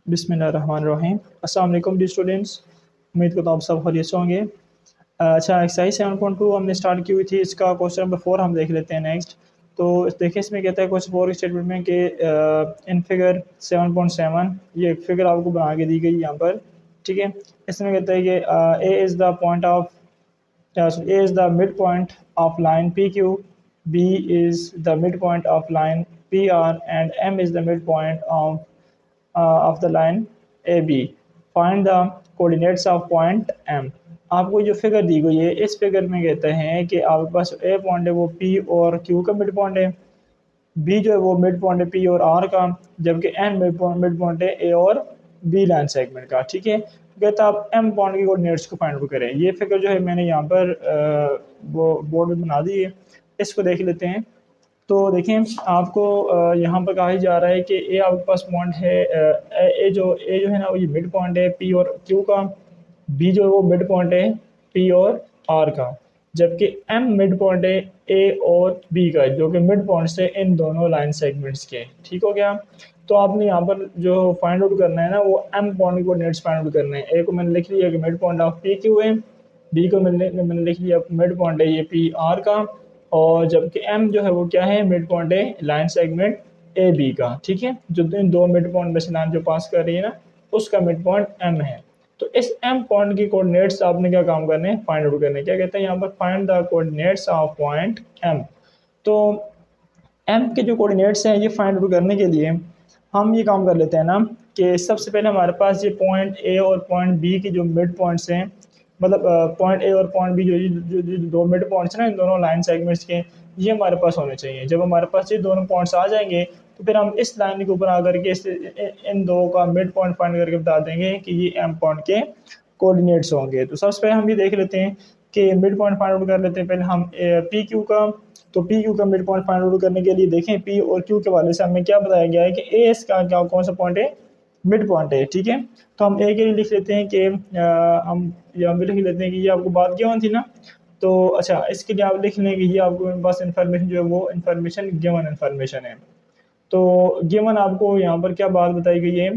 बिस्मिल्लाहिर्रहमानिर्रहीम। अस्सलाम वालेकुम डी स्टूडेंट्स। उम्मीद करता हूँ आप सब खैरियत से होंगे। अच्छा, एक्सरसाइज 7.2 हमने स्टार्ट की हुई थी, इसका क्वेश्चन नंबर 4 हम देख लेते हैं नेक्स्ट। तो देखिए इसमें कहता है क्वेश्चन 4 स्टेटमेंट में कि इन फिगर 7.7 ये एक फिगर आपको बना के दी गई यहाँ पर। ठीक है, इसमें कहता है कि A is the point of A is the midpoint of line PQ, B is the midpoint of line PR, and M is the midpoint of the line AB. Find the coordinates of point M. आपको जो figure दी गई है इस figure में कहते हैं कि आपके पास ए पॉइंट है वो पी और क्यू का मिड पॉइंट है, बी जो है वो मिड पॉइंट है पी और आर का, जबकि एन मिड पॉइंट है ए और बी लाइन सेगमेंट का। ठीक है, कहता आप एम पॉइंट की कोऑर्डिनेट्स को फाइंड आउट करें। ये फिगर जो है मैंने यहाँ पर वो बोर्ड में बना दी है, इसको देख लेते हैं। तो देखें आपको यहाँ पर कहा जा रहा है कि ए आपके पास पॉइंट है, ए जो है ना वो ये मिड पॉइंट है पी और क्यू का, बी जो है वो मिड पॉइंट है पी और आर का, जबकि एम मिड पॉइंट है ए और बी का, जो कि मिड पॉइंट्स है इन दोनों लाइन सेगमेंट्स के। ठीक हो गया। तो आपने यहाँ पर जो फाइंड आउट करना है ना वो एम पॉइंट के कोऑर्डिनेट्स फाइंड आउट करने हैं। ए को मैंने लिख लिया कि mid point of P Q है, बी को मैंने लिख लिया मिड पॉइंट है ये पी आर का, और जबकि एम जो है वो क्या है मिड पॉइंट है लाइन सेगमेंट ए बी का। ठीक है, जो इन दो मिड पॉइंट में से लाइन जो पास कर रही है ना उसका मिड पॉइंट एम है। तो इस एम पॉइंट की कोऑर्डिनेट्स आपने क्या काम करने हैं फाइंड आउट करने। क्या कहते हैं यहाँ पर find the coordinates of point M. तो एम के जो कोऑर्डिनेट्स हैं ये फाइंड आउट करने के लिए हम ये काम कर लेते हैं ना कि सबसे पहले हमारे पास ये पॉइंट ए और पॉइंट बी के जो मिड पॉइंट्स हैं, मतलब पॉइंट ए और पॉइंट बी जो दो मिड पॉइंट्स हैं ना इन दोनों लाइन सेगमेंट्स के, ये हमारे पास होने चाहिए। जब हमारे पास ये दोनों पॉइंट्स आ जाएंगे तो फिर हम इस लाइन के ऊपर आकर के इन दो का मिड पॉइंट फाइंड करके बता देंगे कि ये एम पॉइंट के कोऑर्डिनेट्स होंगे। तो सबसे पहले हम ये देख लेते हैं कि मिड पॉइंट फाइंड आउट कर लेते हैं पहले हम पी क्यू का। तो पी क्यू का मिड पॉइंट फाइंड आउट करने के लिए देखें पी और क्यू के वाले से हमें क्या बताया गया है कि ए इसका क्या कौन सा पॉइंट है मिड पॉइंट है। ठीक है, तो हम ए के लिए लिख लेते हैं कि हम यहाँ पे लिख लेते हैं कि ये आपको बात गिवन थी ना। तो अच्छा, इसके लिए आप लिख लें कि ये आपको मेरे पास इन्फॉर्मेशन जो है वो इन्फॉर्मेशन गिवन इन्फॉर्मेशन है। तो गिवन आपको यहाँ पर क्या बात बताई गई है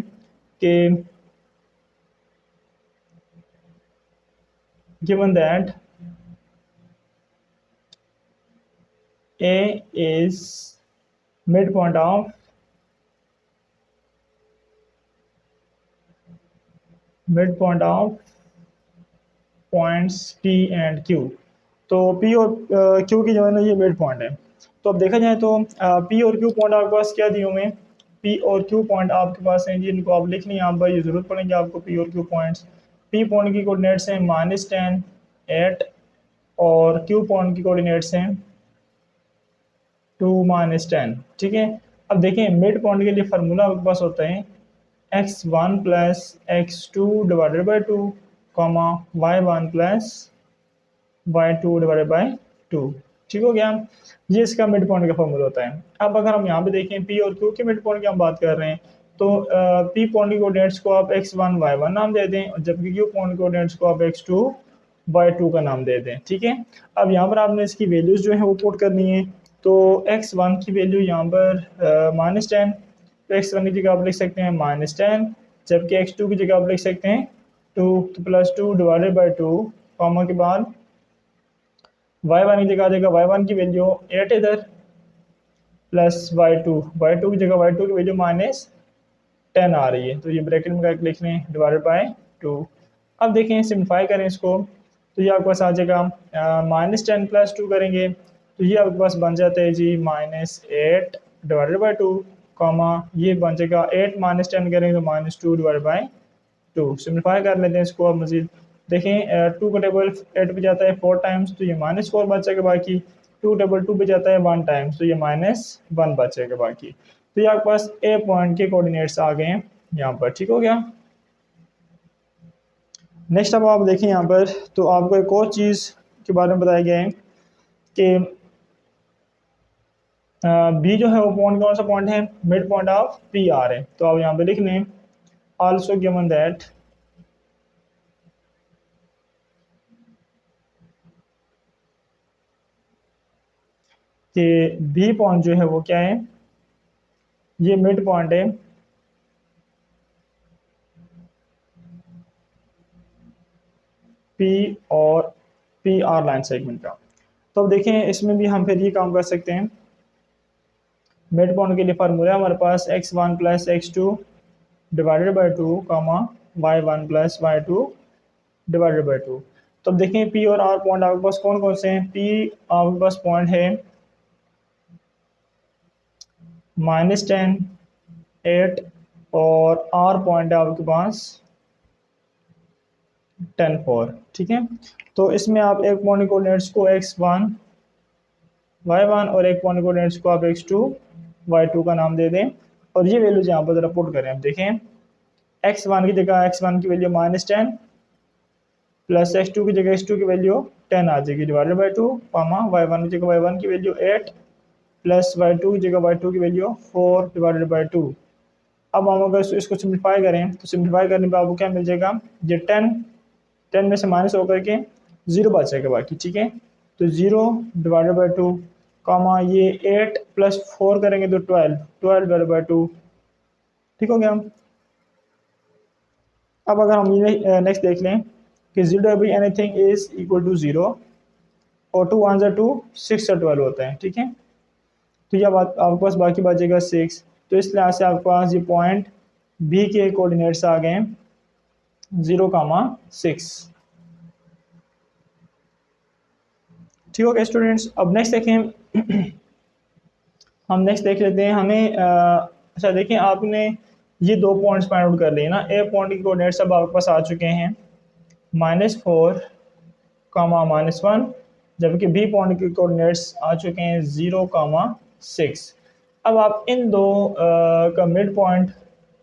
कि given that A is mid point of points P and Q. तो पी और क्यू की जो है ना ये मिड पॉइंट है। तो अब देखा जाए तो पी और क्यू पॉइंट आपके पास क्या दिए हुए हैं, पी और क्यू पॉइंट आपके पास हैं जी, इनको आप लिख लें यहाँ पर, ये जरूरत पड़ेंगे आपको पी और क्यू पॉइंट्स। पी पॉइंट की कोऑर्डिनेट्स हैं -10 8, और क्यू पॉइंट की कोऑर्डिनेट्स हैं 2 - 10। ठीक है, अब देखें मिड पॉइंट के लिए फार्मूला आपके पास होता है x1 plus x2 divided by 2, comma y1 plus y2 divided by 2। ठीक हो गया, ये इसका मिड पॉइंट का फॉर्मूला होता है। अब अगर हम यहाँ पे देखें पी और क्यू के मिड पॉइंट की हम बात कर रहे हैं, तो पी पॉइंट की कोऑर्डिनेट्स को आप x1 y1 नाम दे दें, और जबकि क्यू पॉइंट की कोऑर्डिनेट्स को आप x2 y2 का नाम दे दें। ठीक है, अब यहाँ पर आपने इसकी वैल्यूज जो है वो पुट करनी है। तो x1 की वैल्यू यहाँ पर -10, तो x1 की जगह आप लिख सकते हैं -10, जबकि x2 की जगह आप लिख सकते हैं 2, तो +2 डिवाइडेड बाई 2, कॉमा के बाद y1 की जगह आ जाएगा y1 की वैल्यू 8 इधर, प्लस y2 की जगह y2 की वैल्यू -10 आ रही है, तो ये ब्रैकेट में करके लिख लें डिवाइडेड बाय 2। अब देखें सिम्प्लीफाई करें इसको, तो ये आपके पास आ जाएगा -10 प्लस 2 करेंगे तो ये आपके पास बन जाता है जी -8 डिवाइडेड बाई 2, कॉमा ये बन जाएगा 8 -10 करेंगे तो -2 डिवाइडेड बाई 2। सिम्प्लीफाई कर लेते हैं इसको अब मजीद। देखें 2 का टेबल 8 पे जाता है 4 टाइम्स, तो ये -4 बचेगा बाकी। 2 टेबल 2 पे जाता है 1 टाइम्स, तो ये -1 बचेगा बाकी। तो ये आपके पास ए पॉइंट के कोऑर्डिनेट्स आ गए हैं यहाँ पर। ठीक हो गया। नेक्स्ट अब आप देखें यहाँ पर, तो आपको एक और चीज़ के बारे में बताया गया है कि बी जो है वो पॉइंट कौन सा पॉइंट है mid point of P R है। तो आप यहाँ पे लिख लें आल्सो गिवन दैट कि बी पॉइंट जो है वो क्या है, ये मिड पॉइंट है पी और पी आर लाइन सेगमेंट का। तो अब देखें इसमें भी हम फिर ये काम कर सकते हैं। मिड पॉइंट के लिए फार्मूला हमारे पास x1 plus x2 divided by two comma y1 plus y2 divided by two. तो अब देखें पी और आर पॉइंट आपके पास कौन कौन से हैं। पी आपके पास पॉइंट है -10, 8 और आर पॉइंट है आपके पास 10, 4। ठीक है, तो इसमें आप एक पॉइंट कोऑर्डिनेट्स को x1 y1 और एक पॉइंट कोऑर्डिनेट्स को आप x2 y2 का नाम दे दें और ये वैल्यूज यहाँ पर जरा पुट करें। अब देखें x1 की जगह x1 की वैल्यू -10 प्लस x2 की जगह x2 की वैल्यू 10 आ जाएगी divided by to Pama y1 की जगह y1 की वैल्यू 8 प्लस y2 की जगह y2 की वैल्यू 4 डिवाइडेड बाई टू। अब हम अगर इसको सिंप्लीफाई करें तो सिंप्लीफाई करने पर आपको क्या मिल जाएगा, ये 10 में से माइनस होकर के 0 बचेगा बाकी। ठीक है, तो 0 डिवाइडेड बाई टू कामा ये 8 प्लस 4 करेंगे तो 12 डिवाइडेड बाई टू। ठीक हो गया। अब अगर हम ये नेक्स्ट देख लें कि 0 by anything is equal to 0 और 2 1 2 6 से 12 होता है। ठीक है, तो यह बात आपके पास बाकी बचेगा 6। तो इस लिहाज से आपके पास ये पॉइंट बी के कोऑर्डिनेट्स आ गए 0,6। ठीक हो गया स्टूडेंट्स। अब नेक्स्ट देखें हम नेक्स्ट देख लेते हैं हमें अच्छा देखें आपने ये दो पॉइंट्स फाइंड आउट कर लिए ना। ए पॉइंट के कोऑर्डिनेट्स अब आपके पास आ चुके हैं -4 कामा -1, जबकि बी पॉइंट के कोऑर्डिनेट्स आ चुके हैं 0,6। अब आप इन दो का मिड पॉइंट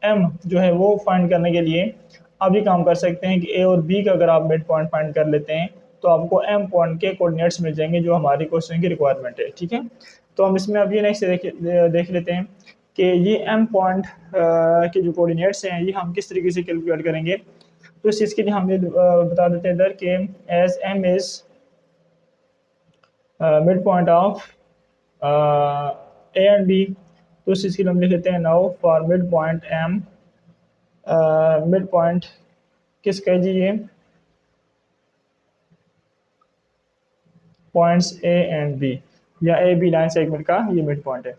एम जो है वो फाइंड करने के लिए आप ये काम कर सकते हैं कि ए और बी का अगर आप मिड पॉइंट फाइंड कर लेते हैं तो आपको एम पॉइंट के कोऑर्डिनेट्स मिल जाएंगे जो हमारी क्वेश्चन की रिक्वायरमेंट है। ठीक है, तो हम इसमें अब ये नेक्स्ट देख लेते हैं कि ये एम पॉइंट के जो कोऑर्डिनेट्स हैं ये हम किस तरीके से कैलकुलेट करेंगे। तो इस चीज़ के लिए हम ये बता देते हैं इधर कि as M is mid point of A and B, तो इस चीज़ के लिए हम लिख लेते हैं now for mid point M, mid point किसका जी ये पॉइंट्स ए एंड बी या ए बी लाइन सेगमेंट का ये मिड पॉइंट है।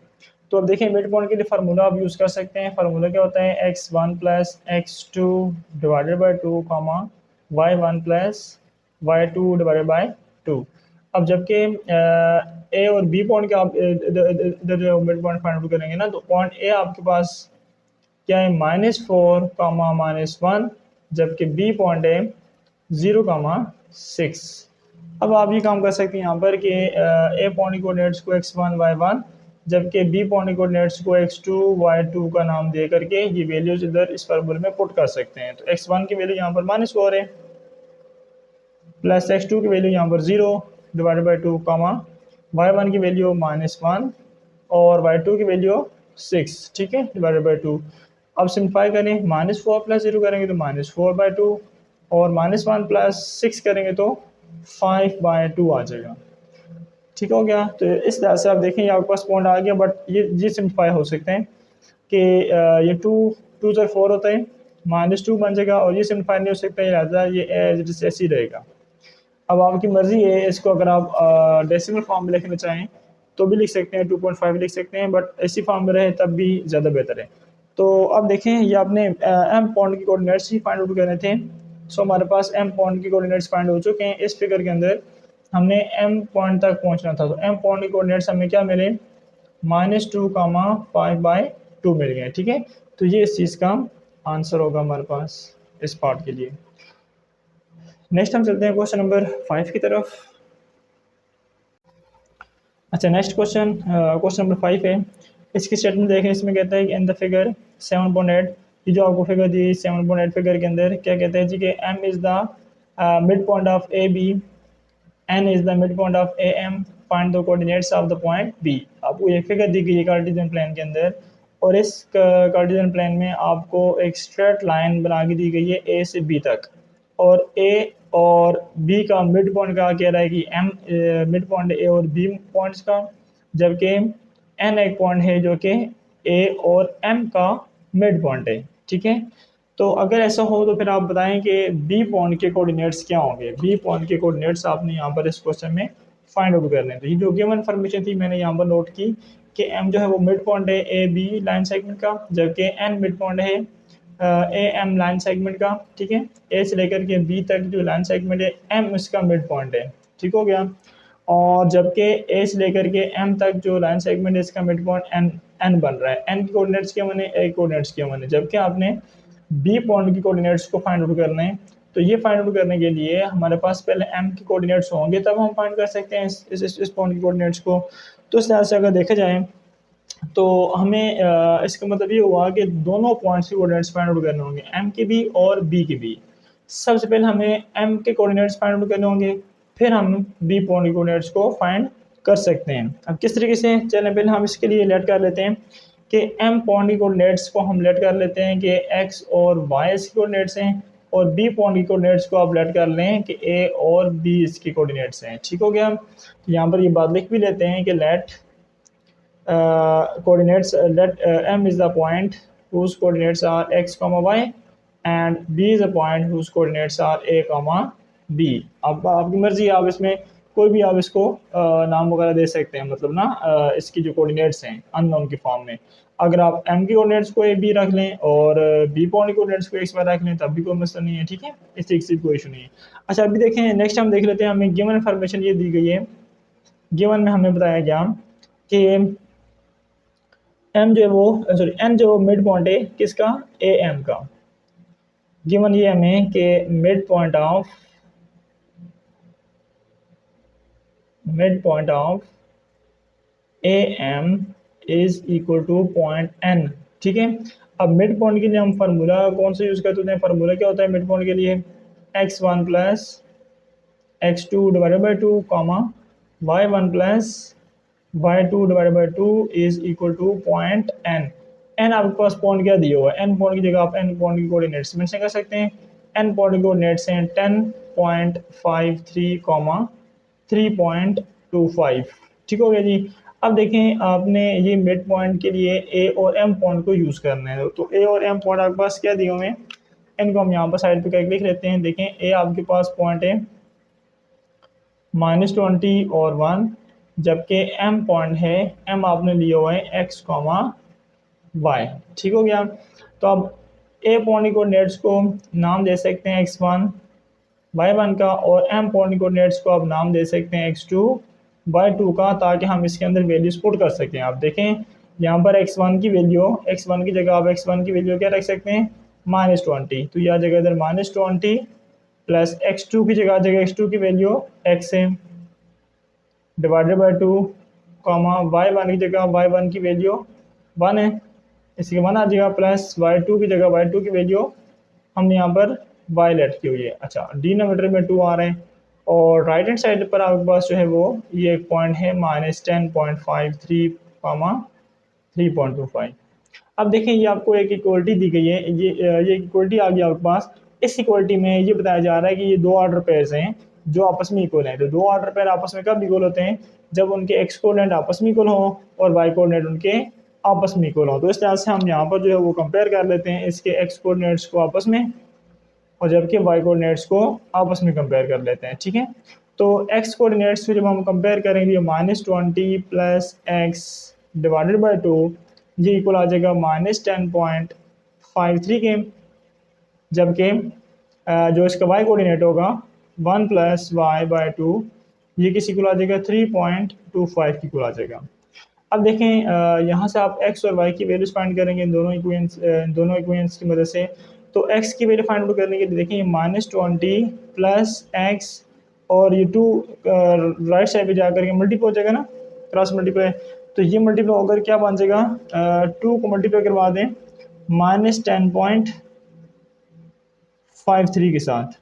तो अब देखिए मिड पॉइंट के लिए फार्मूला आप यूज़ कर सकते हैं। फार्मूला क्या होता है x1 plus x2 divided by two comma y1 plus y2 divided by two. अब जबकि ए और बी पॉइंट के आप इधर जो मिड पॉइंट फाइंड आउट करेंगे ना, तो पॉइंट ए आपके पास क्या है -4 कामा -1, जबकि बी पॉइंट है 0,6। अब आप ये काम कर सकते हैं यहाँ पर कि ए पॉइंट कोऑर्डिनेट्स को x1 y1 जबकि बी पॉइंट कोऑर्डिनेट्स को x2 y2 का नाम दे करके ये वैल्यूज इधर इस फार्मूले में पुट कर सकते हैं। तो x1 की वैल्यू यहाँ पर -4 है प्लस x2 की वैल्यू यहाँ पर 0 divided by two comma y1 की वैल्यू -1 और y2 की वैल्यू 6। ठीक है, डिवाइडेड बाई टू। अब सिंप्लीफाई करें, -4 प्लस 0 करेंगे तो -4/2 और -1 प्लस 6 करेंगे तो 5/2 आ जाएगा। ठीक हो गया। तो इस तरह से आप देखें आपके पास पॉइंट आ गया, बट ये सिंप्लीफाई हो सकते हैं कि ये 2 से 4 होता है -2 बन जाएगा और ये सिंप्लीफाई नहीं हो सकता है, लिहाजा ये ऐसे ही रहेगा। अब आपकी मर्ज़ी है, इसको अगर आप डेसिमल फॉर्म में लिखना चाहें तो भी लिख सकते हैं, 2.5 लिख सकते हैं, बट ऐसी फॉर्म में रहे तब भी ज़्यादा बेहतर है। तो अब देखें ये आपने एम पॉइंट की कोऑर्डिनेट्स ही फाइंड आउट करने थे। सो हमारे पास एम पॉइंट की कोऑर्डिनेट्स फाइंड हो चुके हैं। इस फिगर के अंदर हमने एम पॉइंट तक पहुंचना था, तो एम पॉइंट की कोऑर्डिनेट्स हमें क्या मिले -2 कामा 5/2 मिल गए। ठीक है, तो ये इस चीज़ का आंसर होगा हमारे पास इस पार्ट के लिए। नेक्स्ट हम चलते हैं क्वेश्चन नंबर 5 की तरफ। अच्छा नेक्स्ट क्वेश्चन नंबर 5 है। इसकी स्टेटमेंट देखें, इसमें कहता है कि इन द फिगर 7.8, ये जो आपको फिगर दी 7.8 फिगर के अंदर क्या कहता है जी कि M is the mid point of A B, N is the mid point of A M, find the coordinates of the point B. आपको ये फिगर दी गई है कार्टेशियन प्लान के अंदर और इस कार्टेशियन प्लान में आपको एक स्ट्रेट लाइन बना के दी गई है ए से बी तक और ए और बी का मिड पॉइंट का कह रहा है कि एम मिड पॉइंट ए और बी पॉइंट्स का, जबकि एन एक पॉइंट है जो कि ए और एम का मिड पॉइंट है। ठीक है, तो अगर ऐसा हो तो फिर आप बताएं कि बी पॉइंट के कोऑर्डिनेट्स क्या होंगे। बी पॉइंट के कोऑर्डिनेट्स आपने यहाँ पर इस क्वेश्चन में फाइंड आउट करने हैं। तो ये जो गिवन इन्फॉर्मेशन थी मैंने यहाँ पर नोट की कि एम जो है वो मिड पॉइंट है ए बी लाइन सेगमेंट का, जबकि एन मिड पॉइंट है ए एम लाइन सेगमेंट का। ठीक है, ए से लेकर के बी तक जो लाइन सेगमेंट है एम इसका मिड पॉइंट है। ठीक हो गया। और जबकि ए से लेकर के एम तक जो लाइन सेगमेंट है इसका मिड पॉइंट एन एन बन रहा है। एन की कोऑर्डिनेट्स क्या बने, ए कोऑर्डिनेट्स क्या बने। जबकि आपने बी पॉइंट की कोऑर्डिनेट्स को फाइंड आउट करना है। तो ये फाइंड आउट करने के लिए हमारे पास पहले एम के कोऑर्डिनेट्स होंगे, तब हम फाइंड कर सकते हैं इस पॉइंट की कोऑर्डिनेट्स को। तो इस तरह से अगर देखा जाए तो हमें इसका मतलब ये हुआ कि दोनों पॉइंट्स के कोऑर्डिनेट्स फाइंड आउट करने होंगे, एम के भी और बी के भी। सबसे पहले हमें एम के कोऑर्डिनेट्स फाइंड आउट करने होंगे, फिर हम बी पॉइंट के कोऑर्डिनेट्स को फाइंड कर सकते हैं। अब किस तरीके से, चलें पहले हम इसके लिए लेट कर लेते हैं कि एम पॉइंट की कोऑर्डिनेट्स को हम लेट कर लेते हैं कि एक्स और वाई इसके कोऑर्डिनेट्स हैं, और बी पॉइंट की कोऑर्डिनेट्स को आप लेट कर लें कि ए और बी इसके कोऑर्डिनेट्स हैं। ठीक हो गया। तो यहाँ पर ये बात लिख भी लेते हैं कि late coordinates let m is the point whose coordinates are x comma y and b is the point whose coordinates are a comma b। अब आपकी मर्जी, आप इसमें कोई भी आप इसको नाम वगैरह दे सकते हैं, मतलब ना इसकी जो कोऑर्डिनेट्स हैं अननोन की फॉर्म में। अगर आप m की कोऑर्डिनेट्स को ए बी रख लें और b पॉइंट की कोऑर्डिनेट्स को x y रख लें तब भी कोई मसला नहीं है। ठीक है, इस तरीके से कोई इशू नहीं है। अच्छा अभी देखें, नेक्स्ट हम देख लेते हैं, हमें गिवन इन्फॉर्मेशन ये दी गई है। गिवन में हमें बताया गया कि एम जो है वो सॉरी एन जो मिड पॉइंट है किसका, ए एम का। गिवन ये हमें कि mid point of A M is equal to point N. ठीक है, अब मिड पॉइंट के लिए हम फार्मूला कौन सा यूज करते हैं, फार्मूला क्या होता है मिड पॉइंट के लिए, x one plus x two divided by two comma y one plus y2 divided by two is equal to point N. N आपके पास पॉइंट क्या दिया हुआ है, एन पॉइंट की जगह आप एन पॉइंट की कोऑर्डिनेट्स मेंशन कर सकते हैं। एन पॉइंट की कोऑर्डिनेट्स हैं 10.53 कॉमा 3.25। ठीक हो गया जी। अब देखें, आपने ये मिड पॉइंट के लिए ए और एम पॉइंट को यूज़ करना है। तो ए और एम पॉइंट आपके पास क्या दिए हुए हैं, इनको हम यहाँ पर साइड पे करके लिख लेते हैं। देखें, ए आपके पास पॉइंट है -20 और 1, जबकि एम पॉइंट है, एम आपने लिया हुआ है एक्स कॉमा वाई। ठीक हो गया। तो अब ए पॉइंट की कोऑर्डिनेट्स को नाम दे सकते हैं x1 y1 का, और एम पॉइंट की कोऑर्डिनेट्स को आप नाम दे सकते हैं x2 y2 का, ताकि हम इसके अंदर वैल्यूज पुट कर सकें। आप देखें यहाँ पर x1 की वैल्यू, x1 की जगह आप x1 की वैल्यू क्या रख सकते हैं, -20। तो यह जगह इधर -20 प्लस x2 की जगह x2 की वैल्यू x है divided by two comma y one की जगह वाई वन की वैल्यू 1 है, इसकी 1 आ जाएगा, प्लस वाई टू की जगह वाई टू की वैल्यू हमने यहाँ पर वाई लेट की हुई है। अच्छा, डिनोमिनेटर में 2 आ रहे हैं, और राइट हैंड साइड पर आपके पास जो है वो ये एक पॉइंट है -10.53 कॉमा 3.25। अब देखें, ये आपको एक इक्वलिटी दी गई है, ये इक्वलिटी आ गया आपके पास। इस इक्वलिटी में ये बताया जा रहा है कि ये दो ऑर्डर पेयर्स हैं जो आपस में इक्वल हैं। तो दो ऑर्डर पेयर आपस में कब इक्वल होते हैं, जब उनके एक्स कोऑर्डिनेट आपस में इक्वल हो और वाई कोऑर्डिनेट उनके आपस में इक्वल हो। तो इस तरह से हम यहाँ पर जो है वो कंपेयर कर लेते हैं इसके एक्स कोऑर्डिनेट्स को आपस में, और जबकि वाई कोऑर्डिनेट्स को आपस में कंपेयर कर लेते हैं। ठीक है, तो एक्स कोऑर्डिनेट्स को जब हम कंपेयर करेंगे -20 प्लस एक्स डिवाइडेड बाई 2, ये इक्वल आ जाएगा -10.53 के, जबकि जो इसका वाई कोऑर्डिनेट होगा 1 प्लस वाई बाई 2, ये किस इक्वल आ जाएगा 3.25 की इक्वल आ जाएगा। अब देखें, यहाँ से आप x और y की वैल्यूज फाइंड करेंगे इन दोनों इक्वेशंस की मदद से। तो x की वैल्यू फाइंड आउट करने के लिए देखें, -20 प्लस एक्स और ये 2 राइट साइड पे जाकर के मल्टीप्लाई हो जाएगा ना, क्रॉस मल्टीप्लाई। तो ये मल्टीप्लाई होकर क्या बन जाएगा, 2 को मल्टीप्लाई करवा दें -10.53 के साथ,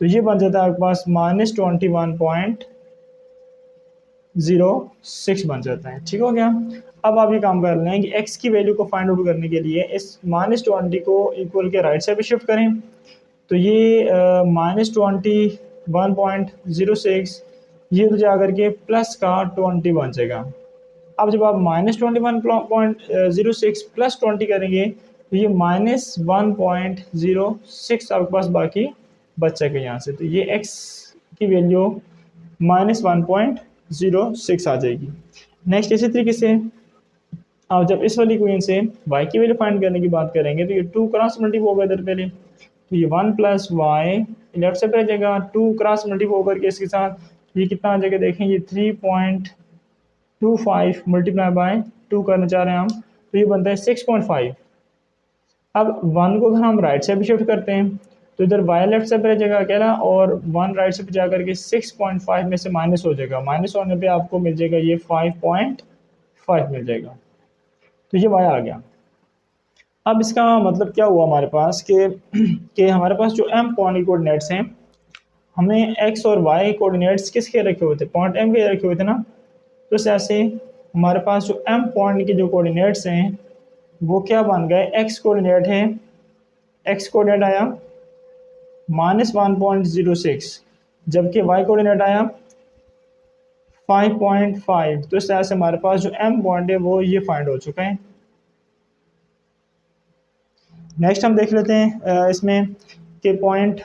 तो ये बन जाता है आपके पास -21.06 बन जाता है। ठीक हो गया। अब आप ये काम कर लें कि x की वैल्यू को फाइंड आउट करने के लिए इस -20 को इक्वल के राइट साइड पे शिफ्ट करें। तो ये -21.06 ये तो जाकर के प्लस का 20 बन जाएगा। अब जब आप -21.06 प्लस 20 करेंगे तो ये -1.06 आपके पास बाकी बचेगा यहाँ से, तो ये x की वैल्यू -1.06 आ जाएगी। नेक्स्ट इसी तरीके से आप जब इस वाली इक्वेशन से y की वैल्यू फाइंड करने की बात करेंगे तो ये 2 क्रॉस मल्टीप्लाई होगा इधर पहले, तो ये 1 प्लस वाई लेफ्ट से पहले जगह 2 क्रॉस मल्टीप्लाई होकर के इसके साथ ये कितना आ जाएगा देखें, ये 3.25 मल्टीप्लाई बाय 2 करना चाह रहे हैं हम, तो ये बनता है 6.5। अब 1 को अगर हम राइट से भी शिफ्ट करते हैं तो इधर y लेफ्ट से पहले जगह अकेला और 1 राइट से जा करके 6.5 में से माइनस हो जाएगा, माइनस होने पे आपको मिल जाएगा ये 5.5 मिल जाएगा, तो ये y आ गया। अब इसका मतलब क्या हुआ हमारे पास कि हमारे पास जो m पॉइंट कोऑर्डिनेट्स हैं, हमने x और y कोऑर्डिनेट्स किसके रखे हुए थे, पॉइंट m के रखे हुए थे ना, तो इस तरह से हमारे पास जो m पॉइंट के जो कोऑर्डिनेट्स हैं वो क्या बन गए, x कोऑर्डिनेट है, x कोऑर्डिनेट आया -1.06 जबकि y कोऑर्डिनेट आया 5.5, तो इस तरह से हमारे पास जो m पॉइंट है वो ये फाइंड हो चुका है। नेक्स्ट हम देख लेते हैं इसमें कि पॉइंट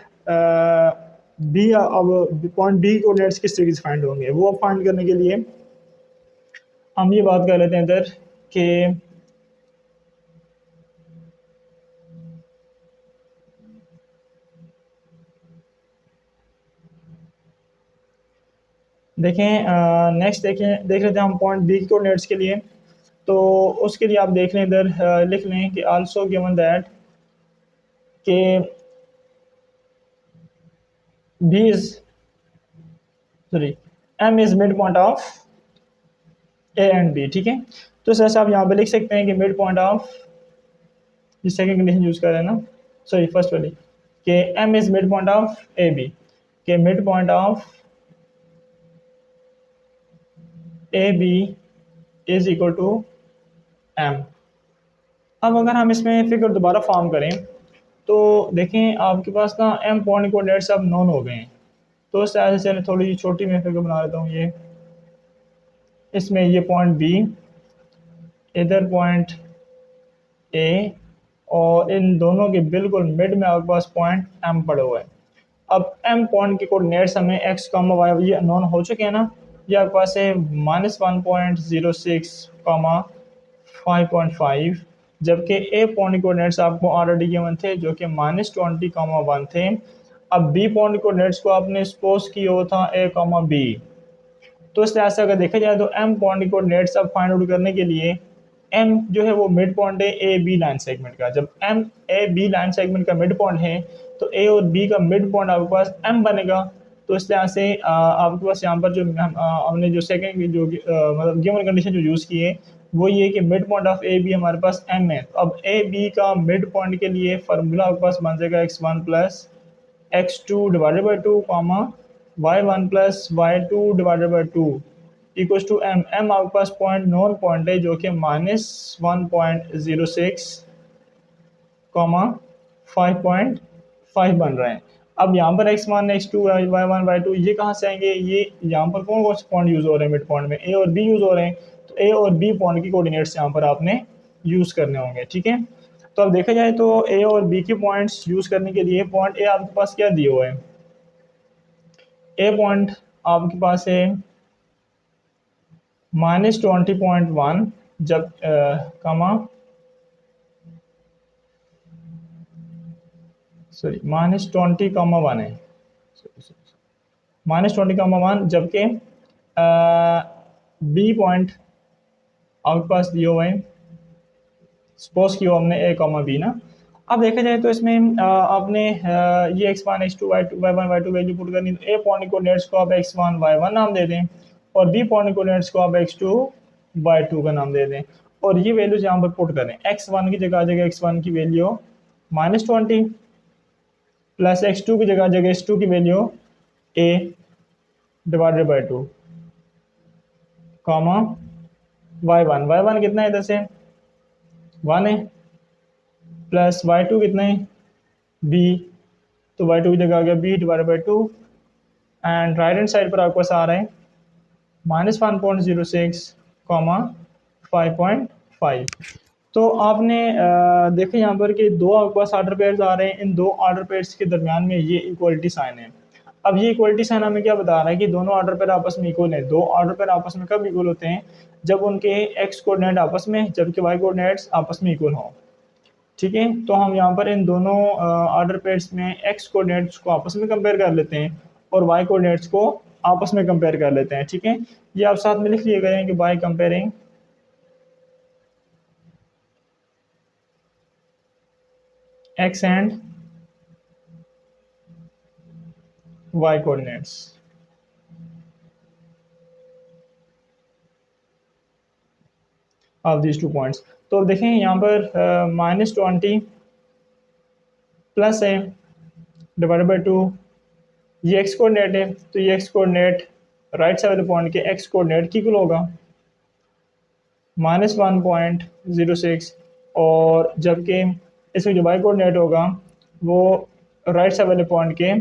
बी, अब पॉइंट बी कोऑर्डिनेट्स किस तरीके से फाइंड होंगे, वो अब फाइंड करने के लिए हम ये बात कर लेते हैं इधर कि देखें, नेक्स्ट देख लेते हैं हम पॉइंट बी कोऑर्डिनेट्स के लिए, तो उसके लिए आप देख लें इधर लिख लें कि आल्सो गिवन दैट कि B is sorry M is mid point of A and B, ठीक है। तो जैसे आप यहाँ पे लिख सकते हैं कि मिड पॉइंट ऑफ, ये सेकंड कंडीशन यूज कर रहे हैं ना, सॉरी फर्स्ट वाली, कि M is mid point of A B, के mid point of A B is equal to M। अब अगर हम इसमें फिगर दोबारा फॉर्म करें तो देखें आपके पास ना M पॉइंट कोऑर्डिनेट्स अब नोन हो गए हैं, तो इस तरह से थोड़ी छोटी मैं फिगर बना लेता हूँ, ये इसमें ये पॉइंट बी, इधर पॉइंट ए, और इन दोनों के बिल्कुल मिड में आपके पास पॉइंट एम पड़ा हुआ है। अब एम पॉइंट के कोऑर्डिनेट्स हमें एक्स कामा वाई ये नोन हो चुके हैं ना, ये आपके पास है -1.06 कामा 5.5, जबकि ए पॉइंट कोऑर्डिनेट्स आपको ऑलरेडी गिवन थे जो कि -20 कामा 1 थे। अब बी पॉइंट कोऑर्डिनेट्स को आपने सपोज किया हुआ था ए कामा बी, तो इस तरह से अगर देखा जाए तो एम पॉइंट कोऑर्डिनेट्स अब फाइंड आउट करने के लिए एम जो है वो मिड पॉइंट है ए बी लाइन सेगमेंट का, जब M A B line segment का मिड पॉइंट है तो ए और बी का मिड पॉइंट आपके पास एम बनेगा। तो इस तरह से आपके पास यहाँ पर जो हमने जो सेकंड जो मतलब गिवन कंडीशन जो यूज़ की है वो ये कि mid point of A B हमारे पास एम है। तो अब ए बी का मिड पॉइंट के लिए फार्मूला आपके पास बन जाएगा x1 plus x2 divided by 2 comma y1 plus y2 divided by 2 equal to M. M आपके पास पॉइंट नॉन पॉइंट है जो कि -1.06 कॉमा 5.5 बन रहे हैं। अब यहाँ पर x1 x2 y1 y2 ये कहाँ से आएंगे, ये यहाँ पर कौन कौन से पॉइंट यूज़ हो रहे हैं, मिड पॉइंट में ए और बी यूज़ हो रहे हैं, तो ए और बी पॉइंट की कोऑर्डिनेट्स यहाँ पर आपने यूज़ करने होंगे, ठीक है। तो अब देखा जाए तो ए और बी के पॉइंट्स यूज़ करने के लिए पॉइंट ए आपके पास क्या दिए हुए हैं, ए पॉइंट आपके पास है -20.1 जब कमा सॉरी -20 कामा 1 है, -20 जबकि बी पॉइंट आपके पास दिए हुए हैं, सपोज किया हमने ए कामा बी ना। अब देखा जाए तो इसमें आपने ये x1 x2 y1 y2 value put करनी, तो ए पॉइंट कोऑर्डिनेट्स को आप x1 y1 नाम दे दें और बी पॉइंट कोऑर्डिनेट्स को आप x2 y2 का नाम दे दें और ये वैल्यूज यहाँ पर पुट करें। x1 की जगह x1 की वैल्यू -20 प्लस x2 की जगह x2 की value a divided by 2 comma y1 कितना है, इधर से 1 है, प्लस y2 कितना है b, तो y2 की जगह आ गया b divided by 2 and right hand side पर आपके पास आ रहा है -1.06 कॉमा 5.5। तो आपने देखें यहाँ पर कि दो आपके पास ऑर्डर पेयर्स आ रहे हैं, इन दो ऑर्डर पेयर्स के दरमियान में ये इक्वलिटी साइन है। अब ये इक्वलिटी साइन हमें क्या बता रहा है कि दोनों ऑर्डर पेयर आपस में इक्वल हैं। दो ऑर्डर पेयर आपस में कब इक्वल होते हैं? जब उनके एक्स कोऑर्डिनेट आपस में, जबकि वाई कोऑर्डिनेट्स आपस में इक्वल हों। ठीक है, तो हम यहाँ पर इन दोनों ऑर्डर पेयर्स में एक्स कोऑर्डिनेट्स को आपस में कंपेयर कर लेते हैं और वाई कोऑर्डिनेट्स को आपस में कंपेयर कर लेते हैं। ठीक है, ये आप साथ में लिख लिए गए हैं कि by comparing x and y coordinates of these 2 points। तो देखें यहाँ पर -20 प्लस है डिवाइडेड बाई 2, ये x कोऑर्डिनेट है, तो ये x कोऑर्डिनेट राइट साइड वाले पॉइंट के x कोऑर्डिनेट की इक्वल होगा -1.06, और जबकि इसमें जो y कोऑर्डिनेट होगा वो राइट साइड वाले पॉइंट के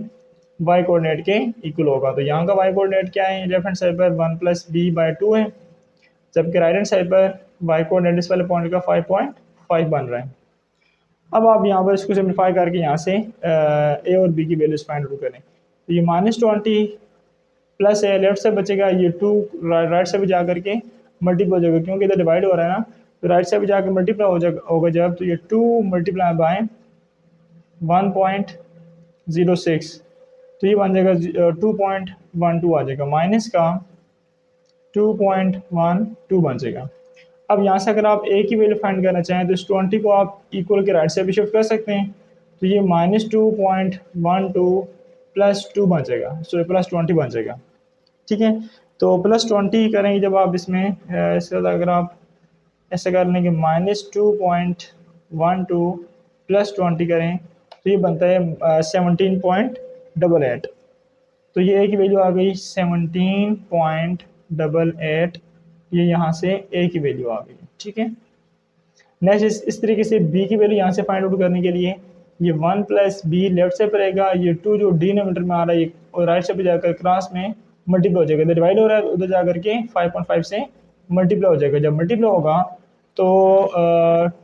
y कोऑर्डिनेट के इक्वल होगा। तो यहाँ का y कोऑर्डिनेट क्या है? लेफ्ट हैंड साइड पर 1 + b/2 है, जबकि राइट हैंड साइड पर y कोऑर्डिनेट इस वाले पॉइंट का 5.5 बन रहा है। अब आप यहाँ पर इसको सिम्प्लीफाई करके यहाँ से a और b की वैल्यूज फाइंड आउट करें। तो ये -20 प्लस है, लेफ्ट से बचेगा ये 2, राइट से भी जा करके मल्टीप्लाई हो जाएगा क्योंकि इधर डिवाइड हो रहा है ना, तो राइट से भी जाकर मल्टीप्लाई हो जाएगा होगा जब, तो ये 2 मल्टीप्लाई बाय 1.06, तो ये बन जाएगा 2.12 आ जाएगा, माइनस का 2.12 बन जाएगा। अब यहाँ से अगर आप a की वैल्यू फाइंड करना चाहें तो इस 20 को आप इक्वल के राइट से भी शिफ्ट कर सकते हैं, तो ये -2.12 + 2 बन जाएगा, सॉरी +20 बन जाएगा। ठीक है, तो +20 करेंगे जब आप इसमें इसके बाद अगर आप ऐसा कर लें कि -2.12 + 20 करें तो ये बनता है 17.88। तो ये a की वैल्यू आ गई 17.88, ये यहाँ से a की वैल्यू आ गई। ठीक है, नेक्स्ट इस तरीके से b की वैल्यू यहाँ से फाइंड आउट करने के लिए ये 1 + b लेफ्ट से रहेगा, ये 2 जो डिनोमिनेटर में आ रहा है ये और राइट से पे जाकर क्रॉस में मल्टीप्लाई हो जाएगा, इधर डिवाइड हो रहा है उधर जाकर के 5.5 से मल्टीप्लाई हो जाएगा। जब मल्टीप्लाई होगा तो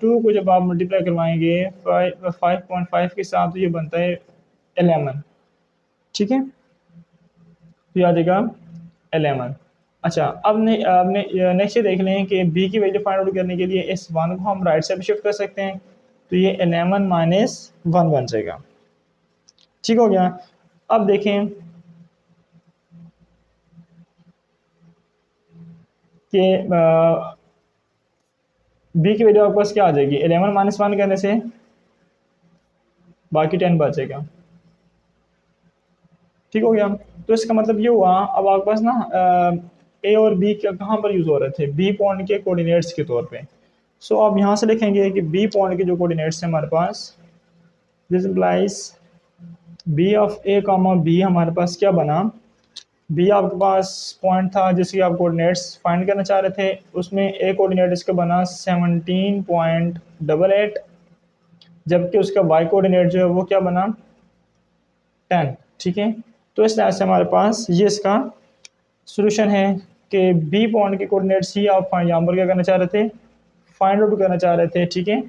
2 को जब आप मल्टीप्लाई करवाएंगे 5.5 के साथ तो ये बनता है 11। ठीक है, तो ये आ जाएगा 11। अच्छा, अब नेक्स्ट ये देख लें कि b की वैल्यू फाइंड आउट करने के लिए इस 1 को हम राइट से भी शिफ्ट कर सकते हैं, तो ये 11 - 1 बन जाएगा। ठीक हो गया। अब देखें कि b की वैल्यू आपके पास क्या आ जाएगी? 11 - 1 करने से बाकी 10 बचेगा। ठीक हो गया, तो इसका मतलब ये हुआ अब आपके पास ना a और b कहाँ पर यूज़ हो रहे थे? b पॉइंट के कोऑर्डिनेट्स के तौर पे। सो आप यहाँ से लिखेंगे कि b पॉइंट के जो कोऑर्डिनेट्स हैं हमारे पास, this implies b of a, b हमारे पास क्या बना? b आपके पास पॉइंट था जिसकी आप कोऑर्डिनेट्स फाइंड करना चाह रहे थे, उसमें a कोऑर्डिनेट इसका बना 17.88, जबकि उसका y कोऑर्डिनेट जो है वो क्या बना? 10। ठीक है, तो इस तरह से हमारे पास ये इसका सॉल्यूशन है कि बी पॉइंट के कोऑर्डिनेट्स ही आप यहाँ पर क्या करना चाह रहे थे? फाइंड आउट करना चाह रहे थे। ठीक है,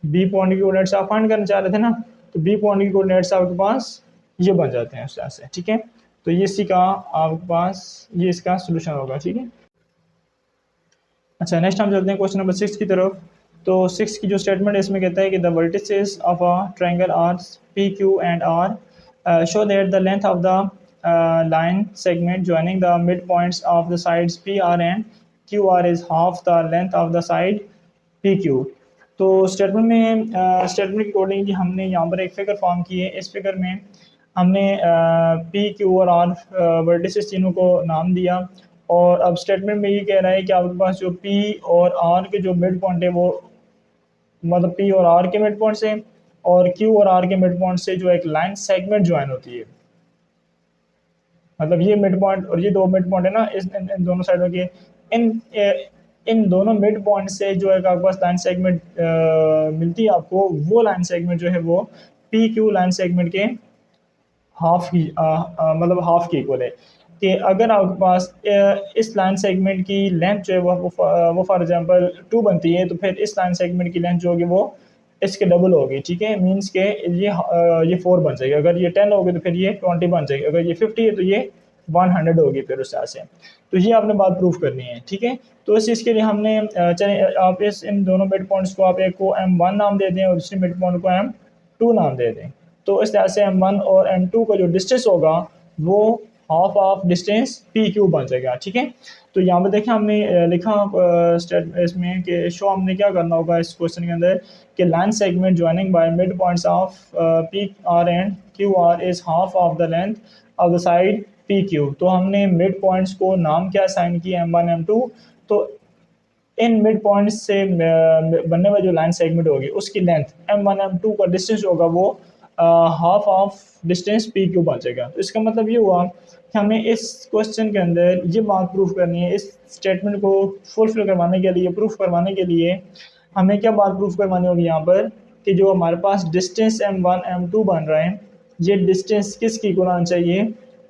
बी पॉइंट के कोऑर्डिनेट्स आप फाइंड करना चाह रहे थे ना, तो बी पॉइंट के कोऑर्डिनेट्स आपके पास ये बन जाते हैं इस तरह से। ठीक है, तो ये इसी का आपके पास ये इसका सॉल्यूशन होगा। ठीक है, अच्छा नेक्स्ट हम चलते हैं क्वेश्चन नंबर 6 की तरफ। तो 6 की जो स्टेटमेंट है इसमें कहता है कि the vertices of a triangle are P Q and R show that the length of the line segment joining the midpoints of the sides PR and QR is half the length of the side PQ। तो statement के according हमने यहाँ पर एक figure form की है। इस figure में हमने पी क्यू और आर वर्टिसेस तीनों को नाम दिया, और अब स्टेटमेंट में ये कह रहा है कि आपके पास जो पी और आर के जो मिड पॉइंट है वो मतलब पी और आर के मिड पॉइंट से और क्यू और आर के मिड पॉइंट से जो एक लाइन सेगमेंट ज्वाइन होती है, मतलब ये मिड पॉइंट और ये दो मिड पॉइंट है ना, इन दोनों साइडों के इन दोनों मिड पॉइंट से जो है आपके पास लाइन सेगमेंट मिलती है आपको, वो लाइन सेगमेंट जो है वो पी क्यू लाइन सेगमेंट के हाफ ही मतलब हाफ के इक्वल है। कि अगर आपके पास इस लाइन सेगमेंट की लेंथ जो है वो फॉर एग्जांपल 2 बनती है, तो फिर इस लाइन सेगमेंट की लेंथ जो होगी वो इसके डबल होगी। ठीक है, मींस के ये 4 बन जाएगी। अगर ये 10 होगी तो फिर ये 20 बन जाएगी। अगर ये 50 है तो ये 100 होगी फिर उस तरह से। तो ये आपने बात प्रूफ करनी है। ठीक है, तो इस चीज़ के लिए हमने चले आप इस इन दोनों मिड पॉइंट्स को आप एक को M1 नाम दे दें और दूसरे मिड पॉइंट को M2 नाम दे दें। तो इस तरह से M1 और M2 का जो डिस्टेंस होगा वो half of distance P Q बन जाएगा। ठीक है, तो यहाँ पे देखें हमने लिखा स्टेट इसमें कि शो हमने क्या करना होगा इस क्वेश्चन के अंदर कि line segment joining by mid points of P R and Q R is half of the length of the side P Q. तो हमने मिड पॉइंट्स को नाम क्या साइन किया M1 M2। तो इन मिड पॉइंट से बनने वाली जो लाइन सेगमेंट होगी उसकी लेंथ M1 M2 का डिस्टेंस होगा वो half of distance P Q बचेगा। तो इसका मतलब ये हुआ कि हमें इस क्वेश्चन के अंदर ये बात प्रूफ करनी है। इस स्टेटमेंट को फुलफिल करवाने के लिए, प्रूफ करवाने के लिए हमें क्या बात प्रूफ करवानी होगी यहाँ पर कि जो हमारे पास डिस्टेंस M1 M2 बन रहा है, ये डिस्टेंस किसकी इक्वल होना चाहिए,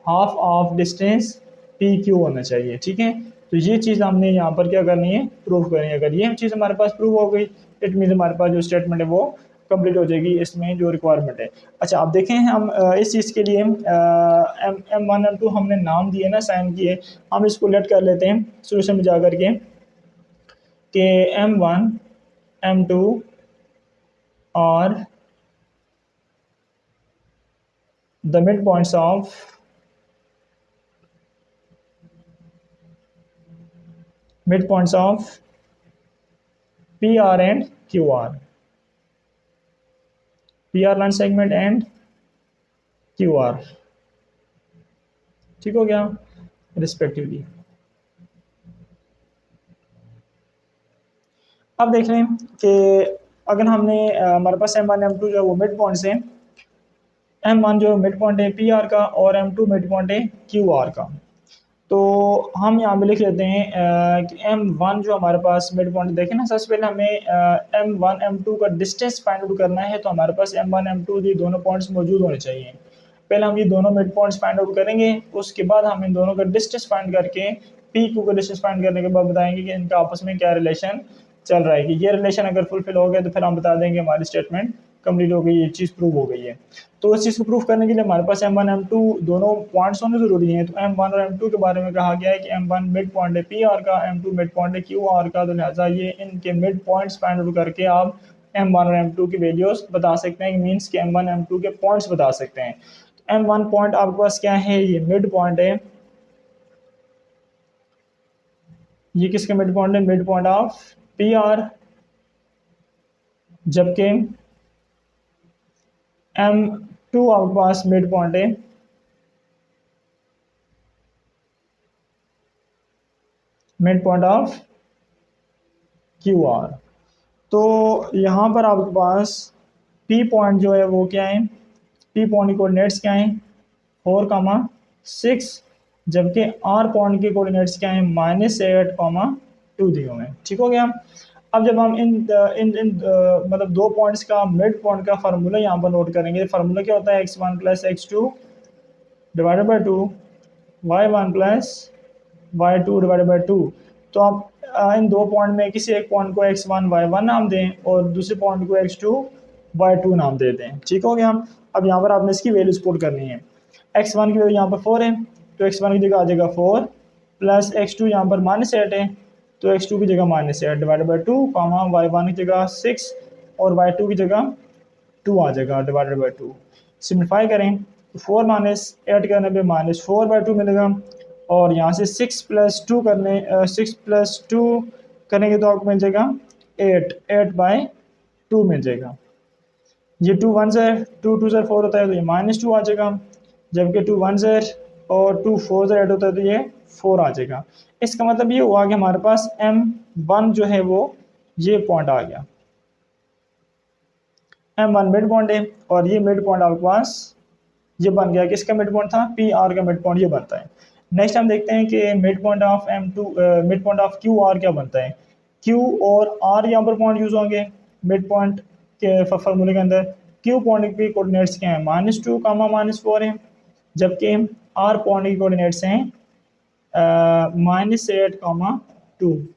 half of distance P Q होना चाहिए। ठीक है, तो ये चीज़ हमने यहाँ पर क्या करनी है, प्रूफ करनी है। अगर ये चीज़ हमारे पास प्रूफ हो गई इट मीन हमारे पास जो स्टेटमेंट है वो कंप्लीट हो जाएगी, इसमें जो रिक्वायरमेंट है। अच्छा, आप देखें हम इस चीज़ के लिए M1 M2 हमने नाम दिए ना, साइन किए, हम इसको लेट कर लेते हैं सोल्यूशन में जा करके कि M1 M2 और the mid points of P R and Q R, P R line segment and Q R. ठीक हो गया, रिस्पेक्टिवली। अब देख लें कि अगर हमने हमारे पास M1 M2 जो है वो मिड पॉइंट्स हैं, M1 जो मिड पॉइंट है पी आर का और M2 मिड पॉइंट है क्यू आर का। तो हम यहाँ पे लिख लेते हैं कि M1 जो हमारे पास मिड पॉइंट, देखें ना, सबसे पहले हमें M1 M2 का डिस्टेंस फाइंड आउट करना है। तो हमारे पास M1 M2 ये दोनों पॉइंट्स मौजूद होने चाहिए। पहले हम ये दोनों मिड पॉइंट्स फाइंड आउट करेंगे, उसके बाद हम इन दोनों का डिस्टेंस फाइंड करके पी क्यू का डिस्टेंस फाइंड करने के बाद बताएंगे कि इनका आपस में क्या रिलेशन चल रहा है। कि ये रिलेशन अगर फुलफिल हो गया तो फिर हम बता देंगे हमारी स्टेटमेंट कंप्लीट हो गई, ये चीज़ प्रूव हो गई है। तो इस चीज़ को प्रूव करने के लिए हमारे पास M1 M2 दोनों पॉइंट्स होने जरूरी हैं। तो M1 और M2 के बारे में कहा गया है कि M1 मिड पॉइंट है पी आर का, M2 मिड पॉइंट है क्यू आर का। तो लिहाजा ये इनके मिड पॉइंट्स फाइंड आउट करके आप M1 और M2 की वैल्यूज बता सकते हैं। मीन्स कि M1 M2 के पॉइंट्स बता सकते हैं। तो M1 पॉइंट आपके पास क्या है, ये मिड पॉइंट है। ये किसका मिड पॉइंट है, mid point of P R. जबकि M2 आपके पास मिड पॉइंट है mid point of Q R. तो यहाँ पर आपके पास P पॉइंट जो है वो क्या है, P पॉइंट के कोऑर्डिनेट्स क्या हैं, 4,6। जबकि R पॉइंट के कोऑर्डिनेट्स क्या हैं, -8,2 दिए हुए हैं। ठीक हो गया। अब जब हम इन इन इन मतलब दो पॉइंट्स का मिड पॉइंट का फार्मूला यहाँ पर नोट करेंगे, फार्मूला क्या होता है, x1 + x2 divided by 2, y1 + y2 divided by 2। तो आप इन दो पॉइंट में किसी एक पॉइंट को x1 y1 नाम दें और दूसरे पॉइंट को x2 y2 नाम दे दें। ठीक हो गया। अब यहाँ पर आपने इसकी वैल्यूज पुट करनी है। x1 की वैल्यू यहाँ पर 4 है, तो x1 की जगह आ जाएगा 4 प्लस x2 यहाँ पर -8 है, तो x2 की जगह -8 डिवाइडेड बाई 2, y1 की जगह 6 और y2 की जगह 2 आ जाएगा डिवाइडेड बाई 2। सिम्प्लीफाई करें तो 4 - 8 करने पे -4/2 मिलेगा। और यहाँ से 6 + 2 करेंगे तो आपको मिल जाएगा 8/2 मिल जाएगा। ये 2 1 से 2 2 से 4 होता है तो ये -2 आ जाएगा। जबकि 2 1 से और 2 4 से 8 होता है तो ये 4 आ जाएगा। इसका मतलब ये हुआ कि हमारे पास M1 जो है वो ये पॉइंट आ गया। M1 मिड पॉइंट है और ये मिड पॉइंट आपके पास ये बन गया। किसका मिड पॉइंट था, पी आर का मिड पॉइंट ये बनता है। नेक्स्ट हम देखते हैं कि mid point of M2 mid point of Q R क्या बनता है। क्यू और आर यहाँ पर पॉइंट यूज होंगे मिड पॉइंट के फार्मूले के अंदर। क्यू पॉइंट के कोऑर्डिनेट्स क्या है, -2, -4 है। जबकि आर पॉइंट के कोऑर्डिनेट्स हैं -8,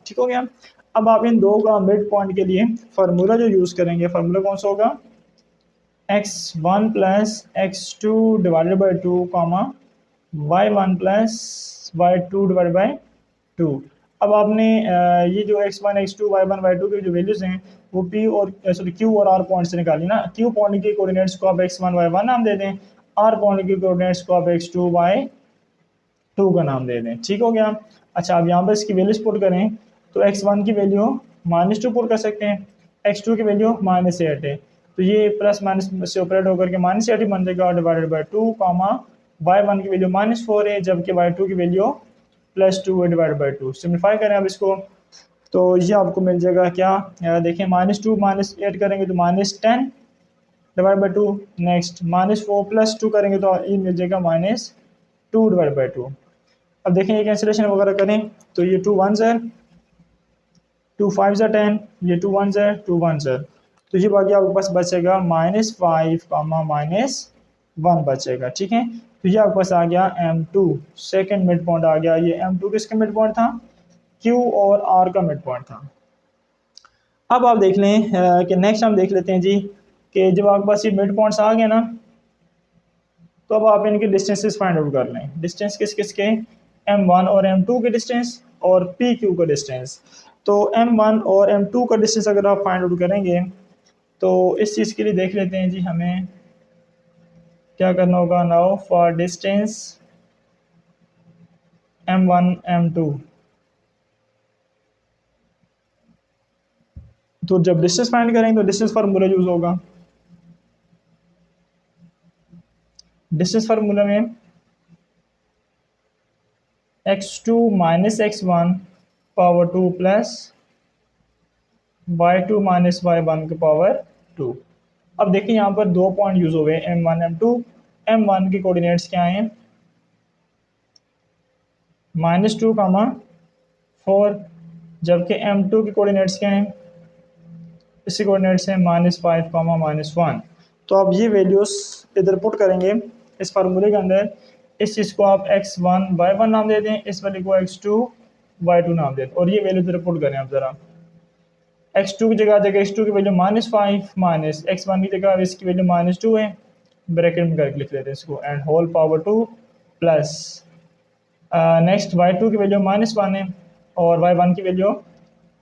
ठीक हो गया। अब आप इन दो का मिड पॉइंट के लिए फार्मूला जो यूज़ करेंगे, फार्मूला कौन सा होगा, x1 plus x2 divided by 2 comma y1 plus y2 divided by 2। अब आपने ये जो x1 x2 y1 y2 की जो वैल्यूज़ हैं वो p और सॉरी q और r पॉइंट से निकाली ना। q पॉइंट के कोऑर्डिनेट्स को आप x1 y1 नाम दे दें, r पॉइंट के कोऑर्डिनेट्स को आप x2 y2 का नाम दे दें, ठीक हो गया। अच्छा, अब यहाँ पर इसकी वैल्यूज पुट करें तो x1 की वैल्यू -2 पुट कर सकते हैं, x2 की वैल्यू -8 है, तो ये प्लस माइनस से ऑपरेट होकर के -8 ही बन जाएगा डिवाइडेड बाई 2 कॉमा y1 की वैल्यू -4 है जबकि y2 की वैल्यू +2 है डिवाइडेड बाई 2। सिम्प्लीफाई करें अब इसको तो ये आपको मिल जाएगा क्या, देखें -2 -8 करेंगे तो -10 डिवाइड बाई 2। नेक्स्ट -4 +2 करेंगे तो ये मिल जाएगा -2 डिवाइड बाई 2। अब देखें ये कैंसिलेशन वगैरह करें तो ये 2 1 ज़र, 2 5 ज़र 10, ये 2 1 ज़र 2 1 ज़र, तो ये बाकी आपके पास बचेगा -5 -1 बचेगा, ठीक है। तो ये आपके पास आ गया M2, सेकंड मिड पॉइंट आ गया। ये M2 किसका मिड पॉइंट था, Q और R का मिड पॉइंट था। अब आप देख लें कि नेक्स्ट हम देख लेते हैं जी कि जब आपके पास ये मिड पॉइंट्स आ गए ना तो अब आप इनके डिस्टेंसेस फाइंड आउट कर लें। डिस्टेंस किस किस के, M1 और M2 के डिस्टेंस और PQ का डिस्टेंस। तो M1 और M2 का डिस्टेंस अगर आप फाइंड आउट करेंगे तो इस चीज़ के लिए देख लेते हैं जी हमें क्या करना होगा। Now for distance M1 M2, तो जब डिस्टेंस फाइंड करेंगे तो डिस्टेंस फार्मूला यूज होगा। डिस्टेंस फार्मूला में x2 minus x1 power 2 plus y2 minus y1 की पावर 2। अब देखिए यहाँ पर दो पॉइंट यूज हो गए M1 M2। M1 के कोऑर्डिनेट्स क्या हैं, -2 कामा 4, जबकि M2 के कोऑर्डिनेट्स क्या हैं, इसके कोऑर्डिनेट्स हैं -5 कामा -1। तो आप ये वैल्यूज इधर पुट करेंगे इस फार्मूले के अंदर। इस चीज़ को आप x1 y1 नाम दे दें, इस वाले को x2 y2 नाम दे दें और ये वैल्यू इधर पुट करें आप ज़रा। x2 की जगह x2 की वैल्यू -5 माइनस x1 की जगह इसकी वैल्यू -2 है, ब्रैकेट में करके लिख लेते हैं इसको, and whole power 2 plus next y2 की वैल्यू -1 है और y1 की वैल्यू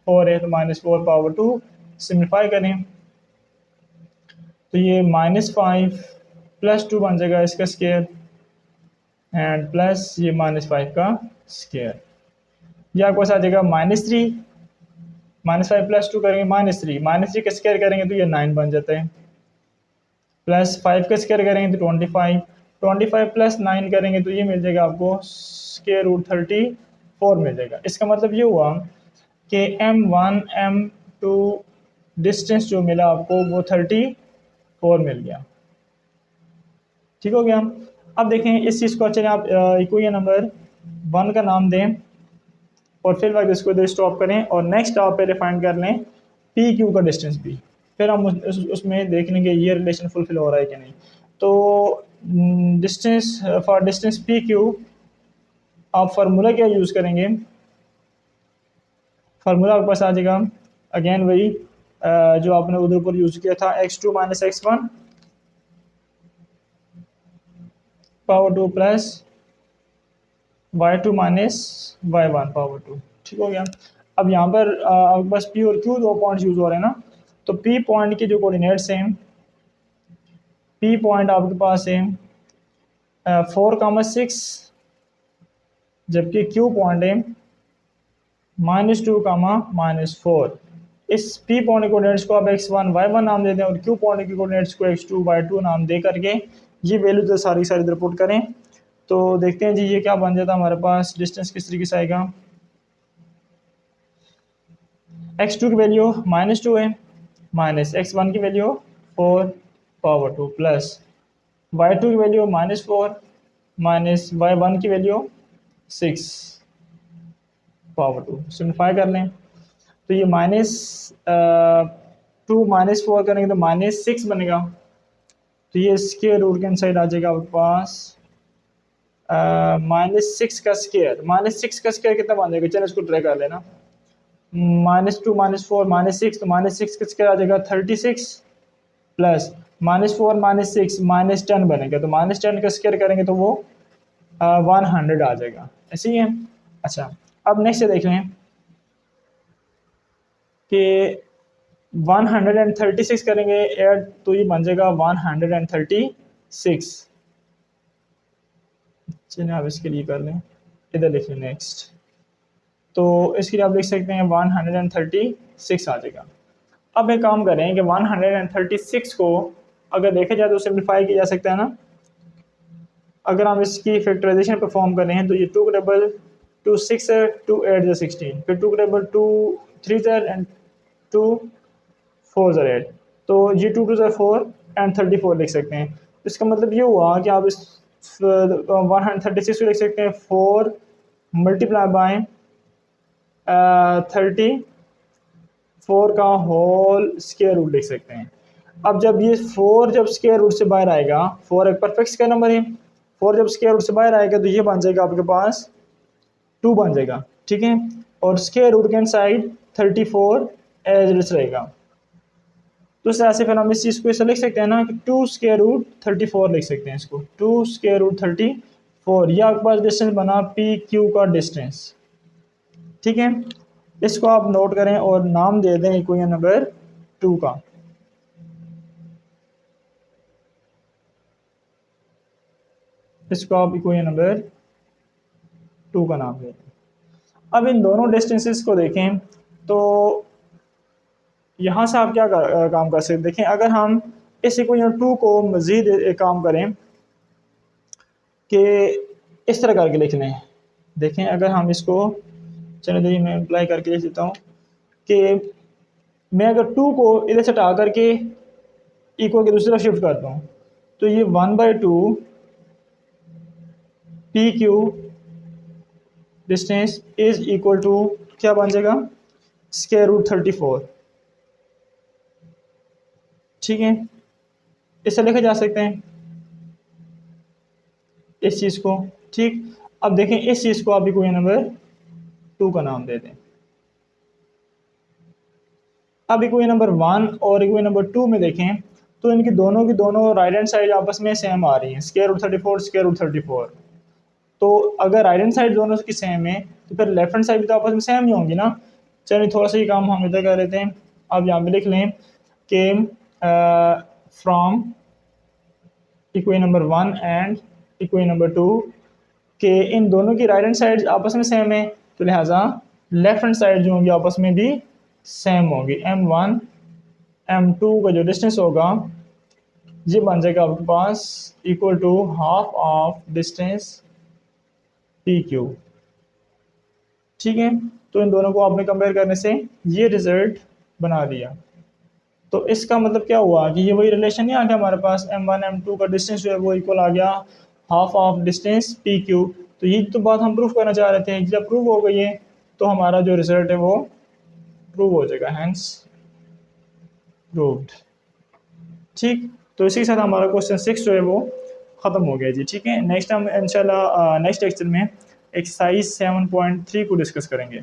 4 है, तो -4 पावर 2। सिम्प्लीफाई करें तो ये -5 +2 बन जाएगा इसका स्केयर एंड प्लस ये -5 का स्केयर। ये आपके पास आ जाएगा -3, -5 +2 करेंगे -3, -3 का स्केयर करेंगे तो ये 9 बन जाता है, प्लस 5 का स्केयर करेंगे तो 25, 25 प्लस 9 करेंगे तो ये मिल जाएगा आपको स्केयर रूट 34 मिल जाएगा। इसका मतलब ये हुआ कि M1 M2 डिस्टेंस जो मिला आपको वो 34 मिल गया, ठीक हो गया। अब देखें इस चीज़ को अच्छे आप इक्वेशन नंबर 1 का नाम दें और फिर वक्त इसको इधर स्टॉप करें और नेक्स्ट आप पहले फाइंड कर लें पी क्यू का डिस्टेंस भी, फिर हम उसमें देख लेंगे ये रिलेशन फुलफिल हो रहा है कि नहीं। तो distance for distance P Q आप फार्मूला क्या यूज़ करेंगे, फार्मूला आपके पास आ जाएगा अगेन वही जो आपने उधर ऊपर यूज़ किया था, x2 minus x1 power 2 plus y2 minus y1 power 2, ठीक हो गया। अब यहाँ पर आपके पास p और q दो पॉइंट्स यूज़ हो रहे हैं ना, तो p पॉइंट के जो कोऑर्डिनेट्स हैं, p पॉइंट आपके पास है 4,6, जबकि q पॉइंट है -2, -4। इस p पॉइंट के कोऑर्डिनेट्स को आप x1 y1 नाम दे दें और q पॉइंट के कोऑर्डिनेट्स को x2 y2 नाम दे करके ये वैल्यू तो सारी सारी इधर पुट करें तो देखते हैं जी ये क्या बन जाता है हमारे पास। डिस्टेंस किस तरीके से आएगा, x2 की वैल्यू -2 है, माइनस x1 की वैल्यू 4 पावर 2 प्लस y2 की वैल्यू -4 माइनस y1 की वैल्यू 6 पावर 2। सिम्प्लीफाई कर लें तो ये -2 -4 करेंगे तो -6 बनेगा, तो ये इसके रूट के साइड आ जाएगा आपके पास -6 का स्केयर, -6 का स्केयर कितना बन जाएगा, चलो इसको ट्राई कर लेना। -2 -4 -6, तो -6 का स्केयर आ जाएगा 36 प्लस -4 -6 -10 बनेगा, तो -10 का स्केयर करेंगे तो वो 100 आ जाएगा, ऐसे ही है। अच्छा, अब नेक्स्ट देख लें कि 136 करेंगे ऐड, तो ये बन जाएगा 136। चलिए आप इसके लिए कर लें, इधर लिख लें नेक्स्ट, तो इसके लिए आप लिख सकते हैं 136 आ जाएगा। अब एक काम करें कि 136 को अगर देखा जाए तो सिंप्लीफाई किया जा सकता है ना। अगर हम इसकी फैक्टराइजेशन परफॉर्म कर रहे हैं तो ये 2 डबल 2 6 2 8 16, फिर 2 डबल 2 3 एंड 2 4 8, तो ये 2 2 4 एंड 34 लिख सकते हैं। इसका मतलब ये हुआ कि आप इस 136 को लिख सकते हैं 4 मल्टीप्लाई बाय 34 का होल स्क्वायर रूट लिख सकते हैं। अब जब ये 4 जब स्क्वायर रूट से बाहर आएगा, 4 एक परफेक्ट स्क्वायर नंबर है, 4 जब स्क्वायर रूट से बाहर आएगा तो ये बन जाएगा आपके पास 2 बन जाएगा, ठीक है। और स्क्वायर रूट के साइड 34 एज इट रहेगा। तो इस तरह से फिर हम इस चीज़ को ऐसा लिख सकते हैं ना कि 2 स्क्वायर रूट 34 लिख सकते हैं इसको, 2 स्क्वायर रूट 34। यह आपके पास डिस्टेंस बना पी क्यू का डिस्टेंस, ठीक है। इसको आप नोट करें और नाम दे दें इक्वेशन नंबर 2 का। इसको आप इक्वेशन नंबर 2 का नाम दे दें। अब इन दोनों डिस्टेंसेस को देखें तो यहाँ से आप क्या काम कर सकते हैं। देखें, अगर हम इस इक्वेशन 2 को मज़ीद एक काम करें कि इस तरह करके लिख लें। देखें, अगर हम इसको, चलो देखिए मैं अप्लाई करके लिख देता हूँ कि मैं अगर 2 को इधर से हटा करके इक्वल के दूसरी तरफ शिफ्ट करता हूँ तो ये 1/2 P Q distance is equal to क्या बन जाएगा, स्क्वायर रूट 34, ठीक है। इसे लिखा जा सकते हैं इस चीज़ को, ठीक। अब देखें इस चीज़ को आप इक्वेशन नंबर 2 का नाम दे दें। अब इक्वेशन नंबर 1 और इक्वेशन नंबर 2 में देखें तो इनकी दोनों की दोनों राइट हैंड साइड आपस में सेम आ रही हैं, स्क्वायर रूट 34 स्क्वायर रूट 34। तो अगर राइट हैंड साइड दोनों की सेम है तो फिर लेफ्ट हैंड साइड भी तो आपस में सेम ही होंगी ना। चलिए थोड़ा सा ही काम हम इधर कर लेते हैं। अब यहाँ पे लिख लें कि from equation number 1 and equation number 2 के इन दोनों की राइट हैंड साइड आपस में सेम है, तो लिहाजा लेफ्ट हैंड साइड जो होंगी आपस में भी सेम होगी। M1 M2 का जो डिस्टेंस होगा ये बन जाएगा आपके पास equal to half of distance P Q, ठीक है। तो इन दोनों को आपने कंपेयर करने से ये रिजल्ट बना दिया। तो इसका मतलब क्या हुआ कि ये वही रिलेशन नहीं आ गया हमारे पास, M1 M2 का डिस्टेंस जो है वो इक्वल आ गया half of distance P Q. तो ये तो बात हम प्रूफ करना चाह रहे थे, जब प्रूव हो गई है तो हमारा जो रिजल्ट है वो प्रूव हो जाएगा, हैंस प्रूव्ड, ठीक। तो इसी के साथ हमारा क्वेश्चन 6 जो है वो ख़त्म हो गया जी, ठीक है। नेक्स्ट हम इंशाल्लाह नेक्स्ट लेक्चर में एक्सरसाइज 7.3 को डिस्कस करेंगे।